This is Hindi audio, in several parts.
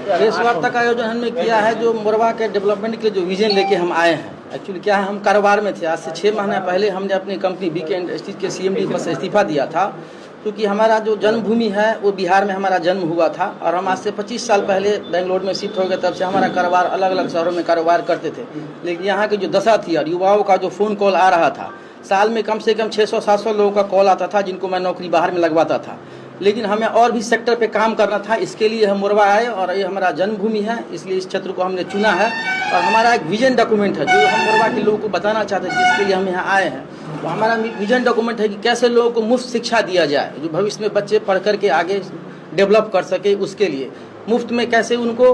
प्रेस वार्ता का आयोजन हमने किया है जो मोरवा के डेवलपमेंट के जो विजन लेके हम आए हैं। एक्चुअली क्या है, हम कारोबार में थे। आज से 6 महीना पहले हमने अपनी कंपनी बीके इंडस्ट्रीज के सीएमडी पद से इस्तीफा दिया था, क्योंकि हमारा जो जन्मभूमि है वो बिहार में हमारा जन्म हुआ था और हम आज से 25 साल पहले बेंगलोर में शिफ्ट हो गए। तब से हमारा कारोबार अलग अलग शहरों में कारोबार करते थे, लेकिन यहाँ की जो दशा थी और युवाओं का जो फ़ोन कॉल आ रहा था, साल में कम से कम 600-700 लोगों का कॉल आता था जिनको मैं नौकरी बाहर में लगवाता था। लेकिन हमें और भी सेक्टर पे काम करना था, इसके लिए हम मोरवा आए और ये हमारा जन्मभूमि है, इसलिए इस क्षेत्र को हमने चुना है। और हमारा एक विजन डॉक्यूमेंट है जो हम मोरवा के लोगों को बताना चाहते हैं, जिसके लिए हम यहाँ आए हैं। तो हमारा विजन डॉक्यूमेंट है कि कैसे लोगों को मुफ्त शिक्षा दिया जाए, जो भविष्य में बच्चे पढ़ कर के आगे डेवलप कर सके। उसके लिए मुफ्त में कैसे उनको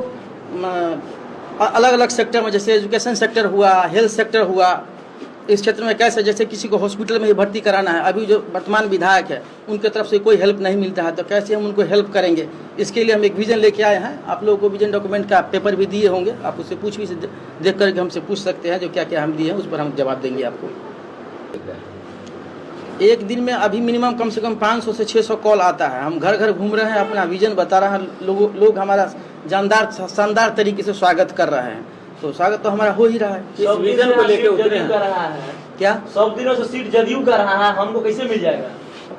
अलग अलग सेक्टर में, जैसे एजुकेशन सेक्टर हुआ, हेल्थ सेक्टर हुआ, इस क्षेत्र में कैसे, जैसे किसी को हॉस्पिटल में ही भर्ती कराना है, अभी जो वर्तमान विधायक है उनके तरफ से कोई हेल्प नहीं मिलता है, तो कैसे हम उनको हेल्प करेंगे। इसके लिए हम एक विजन लेके आए हैं। आप लोगों को विजन डॉक्यूमेंट का पेपर भी दिए होंगे, आप उससे पूछ भी देख करके हमसे पूछ सकते हैं जो क्या क्या हम दिए हैं, उस पर हम जवाब देंगे आपको। एक दिन में अभी मिनिमम कम से कम 500 से 600 कॉल आता है। हम घर घर घूम रहे हैं, अपना विजन बता रहे हैं, लोग हमारा शानदार तरीके से स्वागत कर रहे हैं। तो स्वागत तो हमारा हो ही रहा है। सब विजन को लेके उतरे हैं क्या सब दिनों से सीट जदयू का रहा है, हमको कैसे मिल जाएगा?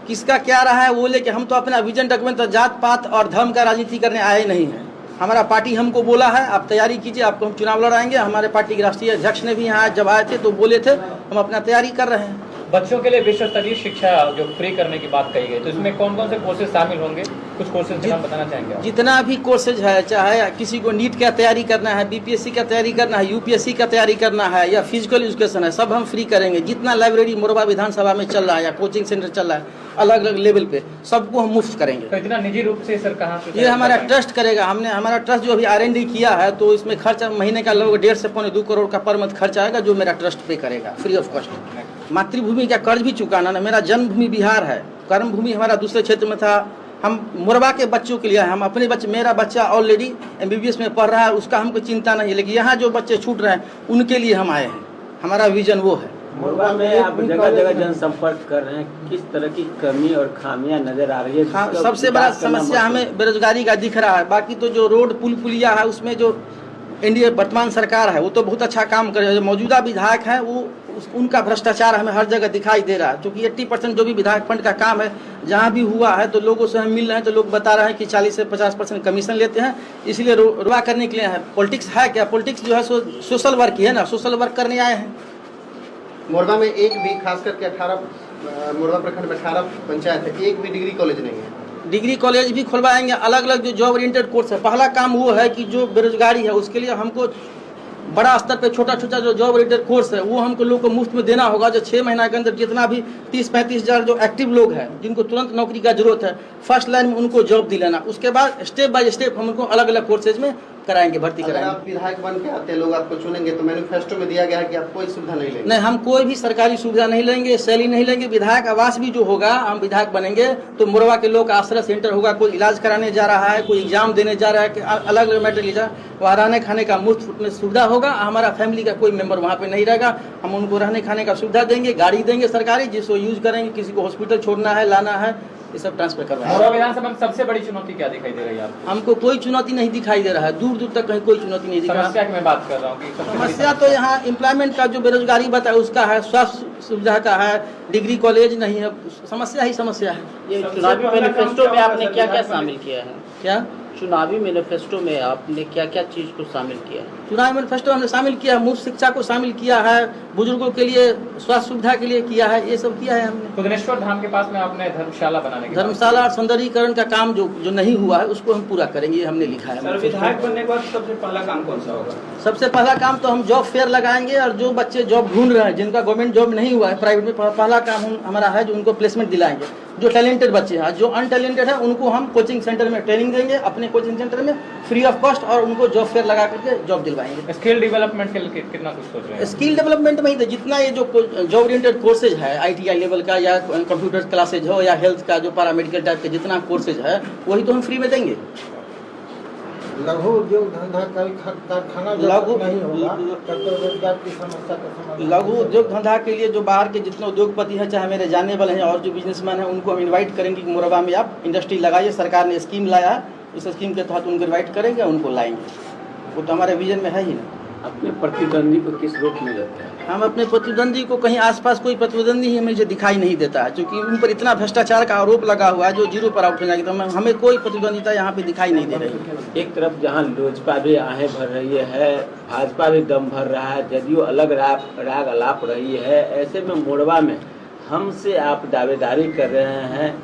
किसका क्या रहा है वो लेके, हम तो अपना विजन डॉक्यूमेंट तो जात पात और धर्म का राजनीति करने आए नहीं है। हमारा पार्टी हमको बोला है आप तैयारी कीजिए, आपको हम चुनाव लड़ाएंगे। हमारे पार्टी के राष्ट्रीय अध्यक्ष ने भी यहाँ जब आए थे तो बोले थे, हम अपना तैयारी कर रहे हैं। बच्चों के लिए विश्व स्तरीय शिक्षा जो फ्री करने की बात कही गई, तो इसमें कौन कौन से कोर्सेज शामिल होंगे? कुछ कोर्सेज के नाम बताना चाहेंगे? जितना भी कोर्सेज है, चाहे किसी को नीट का तैयारी करना है, बीपीएससी का तैयारी करना है, यूपीएससी का तैयारी करना है, या फिजिकल एजुकेशन है, सब हम फ्री करेंगे। जितना लाइब्रेरी मोरवा विधानसभा में चल रहा है या कोचिंग सेंटर चल रहा है अलग अलग लेवल पे, सबको हम मुफ्त करेंगे। तो इतना निजी रूप से सर कहाँ से? ये हमारा ट्रस्ट करेगा। हमारा ट्रस्ट जो अभी R&D किया है, तो इसमें खर्चा महीने का लगभग 1.5 से 2 करोड़ का पर मंथ खर्चा आएगा, जो मेरा ट्रस्ट पे करेगा फ्री ऑफ कॉस्ट। मातृभूमि का कर्ज भी चुकाना ना, मेरा जन्मभूमि बिहार है, कर्मभूमि हमारा दूसरे क्षेत्र में था। हम मोरवा के बच्चों के लिए, हम अपने बच्चे, मेरा बच्चा ऑलरेडी MBBS में पढ़ रहा है, उसका हमको चिंता नहीं है, लेकिन यहाँ जो बच्चे छूट रहे हैं उनके लिए हम आए हैं। हमारा विजन वो है। मोरवा में आप जगह जगह जनसंपर्क कर रहे हैं, किस तरह की कमी और खामियां नजर आ रही है? सबसे बड़ा समस्या हमें बेरोजगारी का दिख रहा है। बाकी तो जो रोड पुल पुलिया है उसमें जो इंडिया वर्तमान सरकार है वो तो बहुत अच्छा काम कर रही है। जो मौजूदा विधायक है वो उनका भ्रष्टाचार हमें हर जगह दिखाई दे रहा है, क्योंकि 80% जो भी विधायक फंड का काम है जहाँ भी हुआ है तो लोगों से हम मिल रहे हैं, तो लोग बता रहे हैं कि 40 से 50% कमीशन लेते हैं, इसलिए रुआ करने के लिए है। पॉलिटिक्स है क्या? पॉलिटिक्स जो है सोशल वर्क ही है ना, सोशल वर्क करने आए हैं। मोरवा में एक भी, खास करके 18 मोरवा प्रखंड में 18 पंचायत है, एक भी डिग्री कॉलेज नहीं है। डिग्री कॉलेज भी खुलवाएंगे, अलग अलग जो जॉब ओरिएंटेड कोर्स है। पहला काम वो है कि जो बेरोजगारी है उसके लिए हमको बड़ा स्तर पे छोटा छोटा जो जॉब ओरिएंटेड कोर्स है वो हमको लोगों को मुफ्त में देना होगा। जो 6 महीना के अंदर जितना भी 30-35 हज़ार जो एक्टिव लोग हैं जिनको तुरंत नौकरी का जरूरत है, फर्स्ट लाइन में उनको जॉब दिलाना। उसके बाद स्टेप बाय स्टेप हम उनको अलग अलग कोर्सेज में कराएंगे, भर्ती कराएंगे। अगर आप विधायक बन के आते, लोग आपको चुनेंगे, तो मैनिफेस्टो में दिया गया है कि आप कोई सुविधा नहीं लेंगे। नहीं, हम कोई भी सरकारी सुविधा नहीं लेंगे, सैलरी नहीं लेंगे। विधायक आवास भी जो होगा, हम विधायक बनेंगे तो मोरवा के लोग आश्रय सेंटर होगा, कोई इलाज कराने जा रहा है, कोई एग्जाम देने जा रहा है, अलग अलग मैटर लीजिए, वहाँ रहने खाने का मुफ्त में सुविधा होगा। हमारा फैमिली का कोई मेंबर वहाँ पे नहीं रहेगा, हम उनको रहने खाने का सुविधा देंगे, गाड़ी देंगे सरकारी जिसको यूज करेंगे। किसी को हॉस्पिटल छोड़ना है, लाना है, ये सब ट्रांसफर करवाएंगे। मोरवा विधानसभा में सबसे बड़ी चुनौती क्या दिखाई दे रही है आपको? हमको कोई चुनौती नहीं दिखाई दे रहा है, दूर दूर तक कहीं कोई चुनौती नहीं दिख रहा। समस्या की मैं बात कर रहा हूँ कि सबसे बड़ी समस्या तो यहाँ एम्प्लॉयमेंट का जो बेरोजगारी बताया उसका है, स्वास्थ्य सुविधा का है, डिग्री कॉलेज नहीं है, समस्या ही समस्या है। ये चुनावी मैनिफेस्टो में आपने क्या क्या शामिल किया है? क्या चुनावी मैनिफेस्टो में आपने क्या क्या चीज को शामिल किया है? चुनावी मैनिफेस्टो हमने शामिल किया है, मुफ्त शिक्षा को शामिल किया है, बुजुर्गों के लिए स्वास्थ्य सुविधा के लिए किया है, ये सब किया है हमने। खुदनेश्वर धाम के पास में आपने धर्मशाला बनाने की धर्मशाला और सौंदर्यीकरण का काम जो नहीं हुआ है उसको हम पूरा करेंगे, ये हमने लिखा है। विधायक बनने के बाद सबसे पहला काम कौन सा होगा? सबसे पहला काम तो हम जॉब फेयर लगाएंगे, और जो बच्चे जॉब ढूंढ रहे हैं, जिनका गवर्नमेंट जॉब नहीं हुआ है, प्राइवेट में, पहला काम हमारा है जो उनको प्लेसमेंट दिलाएंगे। जो टैलेंटेड बच्चे हैं, जो अनटैलेंटेड है, उनको हम कोचिंग सेंटर में ट्रेनिंग देंगे, अपने कोचिंग सेंटर में फ्री ऑफ कॉस्ट, और उनको जॉब फेयर लगा करके जॉब दिलवाएंगे। स्किल डेवलपमेंट के लिए कितना कुछ सोच रहे हैं? स्किल डेवलपमेंट में ही तो जितना ये जो जॉब ओरिएंटेड कोर्सेज है, ITI लेवल का या कंप्यूटर क्लासेज हो या हेल्थ का जो पैरामेडिकल टाइप के जितना कोर्सेज है वही तो हम फ्री में देंगे। लघु उद्योग धंधा कारखाना लघु नहीं होगा तब तो रोजगार की समस्या का समाधान। लघु उद्योग धंधा के लिए जो बाहर के जितने उद्योगपति हैं, चाहे मेरे जानने वाले हैं और जो बिजनेसमैन हैं, उनको हम इनवाइट करेंगे कि मोरवा में आप इंडस्ट्री लगाइए। सरकार ने स्कीम लाया है, इस स्कीम के तहत उनको इन्वाइट करेंगे, उनको लाएंगे। वो तो हमारे विजन में है ही ना। अपने प्रतिद्वंदी को किस रूप में लेते हैं? हम अपने प्रतिद्वंदी को कहीं आसपास कोई प्रतिद्वंदी ही हमें जो दिखाई नहीं देता है, क्योंकि उन पर इतना भ्रष्टाचार का आरोप लगा हुआ है जो जीरो पर आउट हो जाएगी, तो हमें कोई प्रतिद्वंदिता यहाँ पे दिखाई नहीं दे रही। एक तरफ जहां लोजपा भी आहें भर रही है, भाजपा भी दम भर रहा है, जदयू अलग राग अलाप रही है, ऐसे में मोड़वा में हमसे आप दावेदारी कर रहे हैं,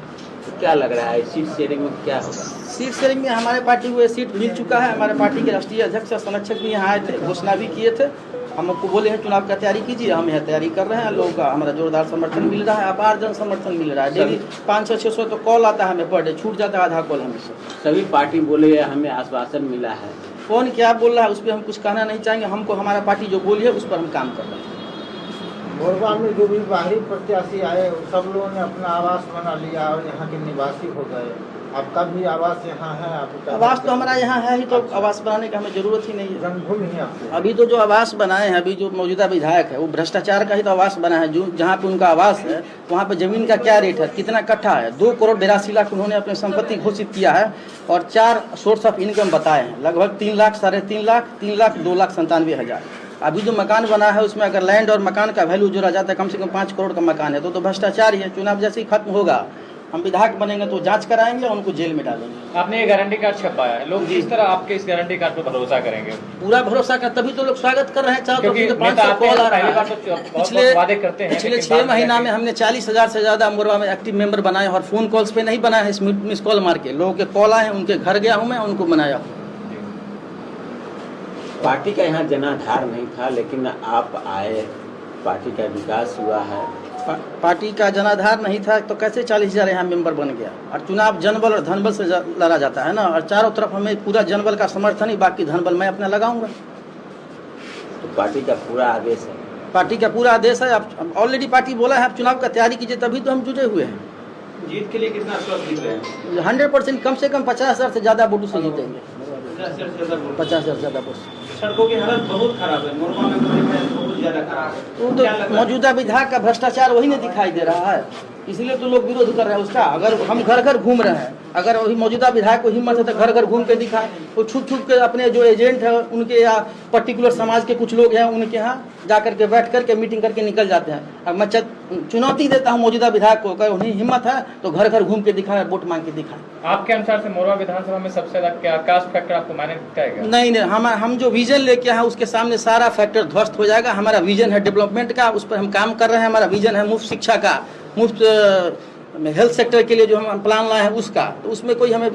तो क्या लग रहा है सीट शेयरिंग में क्या होगा? सीट शेयरिंग में हमारे पार्टी को ये सीट मिल चुका है। हमारे पार्टी के राष्ट्रीय अध्यक्ष और संरक्षक भी यहाँ आए थे, घोषणा भी किए थे। हमको बोले हैं चुनाव का तैयारी कीजिए, हम यहाँ तैयारी कर रहे हैं। लोगों का हमारा जोरदार समर्थन मिल रहा है, अपार जन समर्थन मिल रहा है। डेली 500-600 तो कॉल आता है हमें पर डे, छूट जाता है आधा कॉल हमें। सभी पार्टी बोले हमें आश्वासन मिला है, कौन क्या बोल रहा है उस पर हम कुछ कहना नहीं चाहेंगे। हमको हमारा पार्टी जो बोली है उस पर हम काम कर रहे हैं। मोरबा में जो भी बाहरी प्रत्याशी आए सब लोगों ने अपना आवास बना लिया और यहाँ के निवासी हो गए। आपका भी आवास यहाँ है? आपका आवास तो हमारा यहाँ है ही, तो आवास बनाने का हमें जरूरत ही नहीं है। जन्मभूमि है आपकी। अभी तो जो आवास बनाए हैं, अभी जो मौजूदा विधायक है वो भ्रष्टाचार का ही तो आवास बना है। जो जहाँ पे उनका आवास है वहाँ पे जमीन का क्या रेट है, कितना कट्ठा है, 2,82,00,000 उन्होंने अपनी संपत्ति घोषित किया है और 4 सोर्स ऑफ इनकम बताए हैं, लगभग 3 लाख, 3.5 लाख, 3 लाख, 2,97,000। अभी जो मकान बना है उसमें अगर लैंड और मकान का वैल्यू जोड़ा जाता है कम से कम 5 करोड़ का मकान है, तो भ्रष्टाचार ही है। चुनाव जैसे ही खत्म होगा हम विधायक बनेंगे तो जांच कराएंगे और उनको जेल में डालेंगे। आपने ये गारंटी कार्ड छपाया है, लोग किस तरह आपके इस गारंटी कार्ड पर भरोसा करेंगे? पूरा भरोसा कर, तभी तो लोग स्वागत कर रहे हैं। चारों क्योंकि तरफ से नेता 500 आते कॉल हैं, आ पहली रहा बार है। तो बहुत वादे करते हैं, पिछले लेकिन 6 बाद में महीना जाके- में हमने 40,000 से ज़्यादा मोरवा में एक्टिव मेंबर बनाए और फ़ोन कॉल्स पे नहीं बनाया है, मिस कॉल मार के लोगों के कॉल आए हैं, उनके घर गया हूँ मैं, उनको बनाया हूँ। पार्टी का यहाँ जनाधार नहीं था, लेकिन आप आए, पार्टी का विकास हुआ है। पार्टी का जनाधार नहीं था तो कैसे 40,000 यहाँ मेंबर बन गया? और चुनाव जनबल और धनबल से लड़ा जाता है ना, और चारों तरफ हमें पूरा जनबल का समर्थन ही, बाकी धनबल मैं अपना लगाऊंगा। तो पार्टी का पूरा आदेश है? पार्टी का पूरा आदेश है। आप ऑलरेडी पार्टी बोला है आप चुनाव का तैयारी कीजिए, तभी तो हम जुटे हुए हैं। जीत के लिए कितना आश्वस्त दिख रहे हैं? 100% कम से कम 50,000 से ज़्यादा वोटों से जीतेंगे। 50,000 से ज़्यादा वोट। सड़कों की हालत बहुत खराब है, मोरबा में बहुत ज्यादा खराब है। वो तो मौजूदा विधायक का भ्रष्टाचार वही नहीं दिखाई दे रहा है, इसलिए तो लोग विरोध कर रहे हैं उसका। अगर हम घर घर घूम रहे हैं, अगर वही मौजूदा विधायक को हिम्मत है तो घर घर घूम के दिखाए। वो छुप छुप के अपने जो एजेंट है उनके या पर्टिकुलर समाज के कुछ लोग हैं उनके यहाँ जा करके बैठ करके मीटिंग करके निकल जाते हैं। अब मैं चुनौती देता हूँ मौजूदा विधायक को, अगर उन्हें हिम्मत है तो घर घर घूम के दिखाए, वोट मांग के दिखाए। आपके अनुसार से मोरवा विधानसभा में सबसे ज्यादा क्या कास्ट फैक्टर आपको मायने देता है क्या? नहीं, हम जो विजन लेके आए उसके सामने सारा फैक्टर ध्वस्त हो जाएगा। हमारा विजन है डेवलपमेंट का, उस पर हम काम कर रहे हैं। हमारा विजन है मुफ्त शिक्षा का, मुफ्त हेल्थ सेक्टर के लिए जो हम प्लान लाए हैं उसका, तो उसमें कोई हमें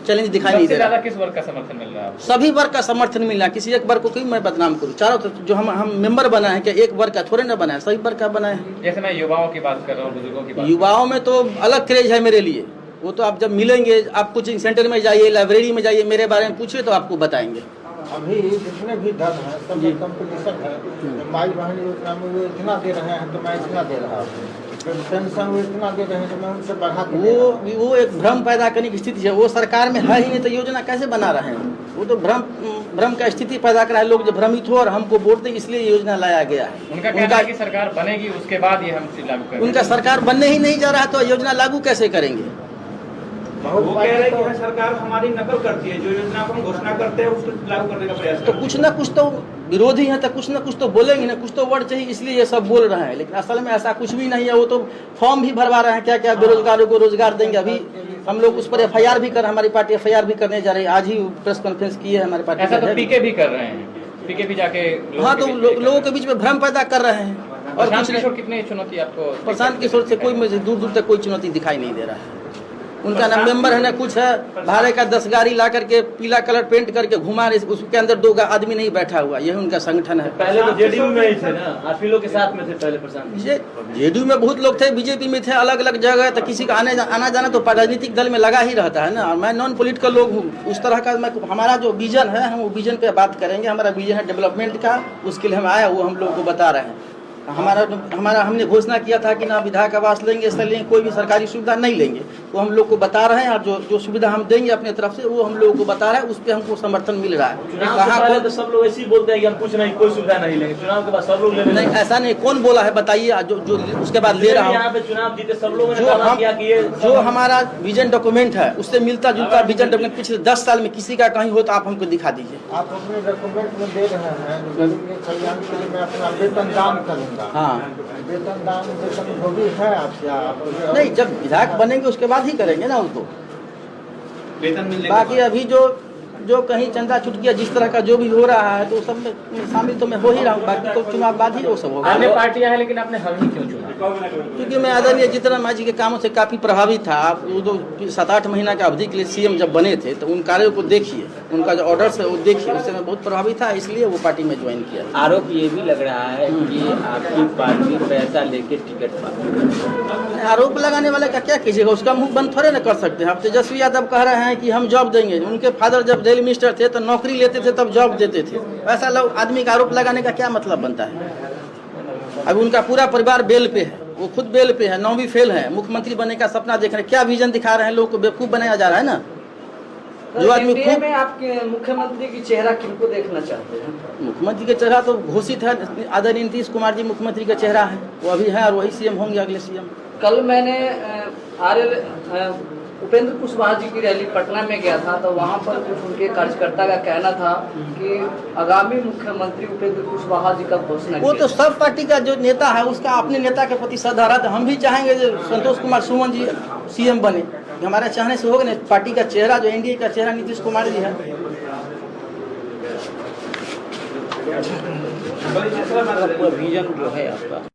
चैलेंज दिखाई नहीं सबसे दे रहा। ज्यादा किस वर्ग का समर्थन मिल रहा है आपको? सभी वर्ग का समर्थन मिल रहा है, किसी एक वर्ग को क्यों मैं बदनाम करूँ? चारों तरफ जो हम मेंबर बनाए हैं, क्या एक वर्ग का थोड़े ना बनाए, सभी वर्ग का बनाए हैं। जैसे मैं युवाओं की बात कर रहा हूँ, बुजुर्गों की बात। युवाओं में तो अलग क्रेज है मेरे लिए, वो तो आप जब मिलेंगे, आप कोचिंग सेंटर में जाइए, लाइब्रेरी में जाइए, मेरे बारे में पूछिए तो आपको बताएंगे। अभी जितने भी धन है सब में कंपटीशन है। माई बहन योजना में वो इतना दे रहे हैं तो मैं इतना दे रहा हूँ, पेंशन वो इतना दे रहे हैं तो मैं उनसे बढ़ा के दे रहा हूँ। वो एक भ्रम पैदा करने की स्थिति है। वो सरकार में है ही नहीं तो योजना कैसे बना रहे हैं? वो तो भ्रम का स्थिति पैदा कर रहा है। लोग जो भ्रमित हो और हमको वोट दें इसलिए योजना लाया गया है। उनका कहना है कि सरकार बनेगी उसके बाद ये हम लागू करेंगे। उनका सरकार बनने ही नहीं जा रहा तो योजना लागू कैसे करेंगे? वो कह रहे हैं कि सरकार हमारी नकल करती है, जो योजना को हम घोषणा करते हैं उसको लागू करने का प्रयास तो करते हैं। कुछ ना कुछ तो विरोधी है तो कुछ ना कुछ तो बोलेंगे ना, कुछ तो वर्ड चाहिए, इसलिए ये सब बोल रहे हैं। लेकिन असल में ऐसा कुछ भी नहीं है। वो तो फॉर्म भी भरवा रहे हैं, क्या क्या बेरोजगारों को रोजगार देंगे। अभी हम लोग उस पर FIR भी कर, हमारी पार्टी FIR भी करने जा रही है। आज ही प्रेस कॉन्फ्रेंस की है हमारी पार्टी। ऐसा तो पीके भी कर रहे हैं, पीके भी जाके हाँ, तो लोगों के बीच में भ्रम पैदा कर रहे हैं। और प्रशांत कुछ नहीं। किशोर कितनी चुनौती आपको? प्रशांत किशोर से कोई मुझे दूर दूर तक कोई चुनौती दिखाई नहीं दे रहा है। उनका ना मेंबर है ना कुछ है। भाड़े का 10 गाड़ी ला करके पीला कलर पेंट करके घुमा रहे, उसके अंदर 2 आदमी नहीं बैठा हुआ, यही उनका संगठन है। पहले तो जेडीयू में ही थे ना, आप ही लोग के साथ में थे पहले प्रशांत। जेडीयू में बहुत लोग थे, बीजेपी में थे, अलग अलग जगह। तो किसी का आना जाना तो राजनीतिक दल में लगा ही रहता है ना। और मैं नॉन पॉलिटिकल लोग हूँ, उस तरह का मैं, हमारा जो विजन है हम वो विजन पे बात करेंगे। हमारा विजन है डेवलपमेंट का, उसके लिए हम आए, वो हम लोग को बता रहे हैं। हमारा हमने घोषणा किया था कि ना विधायक आवास लेंगे, इससे लेंगे, कोई भी सरकारी सुविधा नहीं लेंगे। वो हम लोग को बता रहे हैं, और जो सुविधा हम देंगे अपने तरफ से वो हम लोगों को बता रहे हैं, उस पर हमको समर्थन मिल रहा है। चुनाव से पहले तो सब लोग ऐसे ही बोलते हैं कि हम कुछ नहीं, कोई सुविधा नहीं लेंगे, चुनाव के बाद सब लोग ले नहीं, ऐसा नहीं, कौन बोला है बताइए, जो उसके बाद ले रहा यहाँ हूँ। पे चुनाव जीते सब लोगों ने दावा किया कि ये जो हमारा विजन डॉक्यूमेंट है उससे मिलता जुलता विजन डॉक्यूमेंट पिछले 10 साल में किसी का कहीं हो तो आप हमको दिखा दीजिए। आप अपने डॉक्यूमेंट में दे रहे हैं गरीब के कल्याण के लिए मैं अपना वेतन दान करूँगा। हाँ, वेतन दान वेतन भोगी है आपसे आप नहीं, जब विधायक बनेंगे उसके बाद ही करेंगे ना उसको। वेतन मिलने के बाकी बाद। अभी जो कहीं चंदा चुटकिया जिस तरह का जो भी हो रहा है तो सब में शामिल तो मैं हो ही रहा हूँ, बाकी तो चुनाव बाद ही वो सब होगा। अन्य पार्टियां हैं लेकिन आपने हम ही क्यों चुना? क्योंकि मैं आदरणीय जीतनराम जी के कामों से काफ़ी प्रभावित था। आप वो जो 7-8 महीना के अवधि के लिए सीएम जब बने थे तो उन कार्यों को देखिए, उनका जो ऑर्डर्स है वो देखिए, उससे मैं बहुत प्रभावित था, इसलिए वो पार्टी में ज्वाइन किया। आरोप ये भी लग रहा है कि आपकी पार्टी पैसा लेके टिकट पाती। आरोप लगाने वाले का क्या कीजिएगा, उसका मुंह बंद थोड़े न कर सकते हैं। अब तेजस्वी यादव कह रहे हैं कि हम जॉब देंगे, उनके फादर जब रेल मिनिस्टर थे तो नौकरी लेते थे तब जॉब देते थे। ऐसा लोग आदमी का आरोप लगाने का क्या मतलब बनता है? अब उनका पूरा परिवार बेल पे है, वो खुद बेल पे है, 9वीं फेल है, मुख्यमंत्री बनने का सपना देख रहे हैं, क्या विजन दिखा रहे हैं, लोग को बेवकूफ बनाया जा रहा है ना। जो आदमी एनडीए में आपके मुख्यमंत्री की चेहरा किनको देखना चाहते हैं? मुख्यमंत्री का चेहरा तो घोषित है, आदरणीय नीतीश कुमार जी मुख्यमंत्री का चेहरा है, वो अभी है और वही सीएम होंगे अगले सीएम। कल मैंने उपेंद्र कुशवाहा जी की रैली पटना में गया था तो वहाँ पर कुछ उनके कार्यकर्ता का कहना था कि आगामी मुख्यमंत्री उपेंद्र कुशवाहा जी का घोषणा वो तो सब पार्टी का जो नेता है उसका अपने नेता के प्रति श्रद्धा रहा, तो हम भी चाहेंगे जो संतोष कुमार सुमन जी सीएम बने, हमारे चाहने से होगा नहीं। पार्टी का चेहरा जो एनडीए का चेहरा नीतीश कुमार जी है। विजन जो है आपका